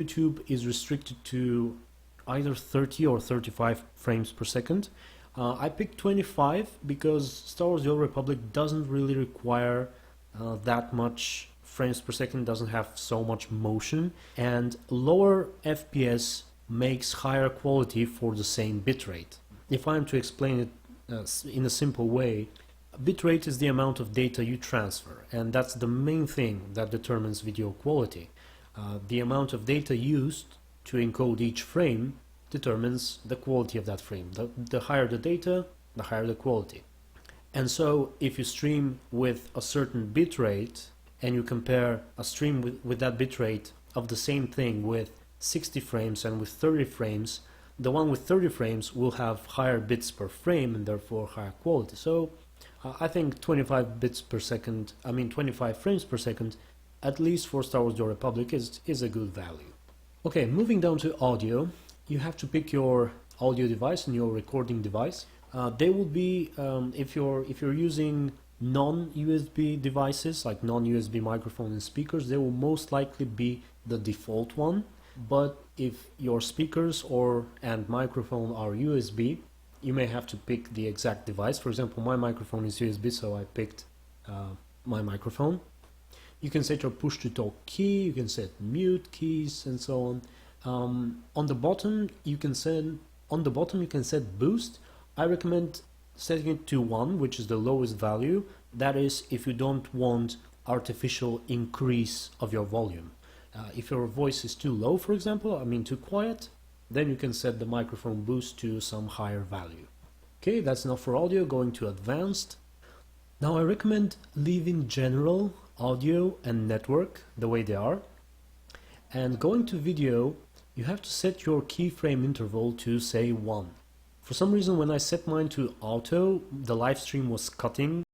YouTube is restricted to either 30 or 35 frames per second. I picked 25 because Star Wars The Old Republic doesn't really require that much frames per second, doesn't have so much motion, and lower FPS makes higher quality for the same bitrate. If I'm to explain it in a simple way, bitrate is the amount of data you transfer, and that's the main thing that determines video quality. The amount of data used to encode each frame determines the quality of that frame. The higher the data, the higher the quality. And so if you stream with a certain bitrate and you compare a stream with that bitrate of the same thing with 60 frames and with 30 frames, the one with 30 frames will have higher bits per frame and therefore higher quality. So I think 25 bits per second, 25 frames per second, at least for Star Wars The Old Republic, is a good value. Okay, moving down to audio, you have to pick your audio device and your recording device. They will be, if you're using non-USB devices, like non-USB microphone and speakers, they will most likely be the default one. But if your speakers and microphone are USB, you may have to pick the exact device. For example, my microphone is USB, so I picked my microphone. You can set your push-to-talk key, you can set mute keys, and so on. On the bottom, you can set boost. I recommend setting it to 1, which is the lowest value. That is, if you don't want artificial increase of your volume. If your voice is too low, for example, too quiet, then you can set the microphone boost to some higher value. Okay, that's enough for audio. Going to advanced. Now I recommend leaving general, audio and network the way they are. And going to video, you have to set your keyframe interval to say 1. For some reason, when I set mine to auto, the live stream was cutting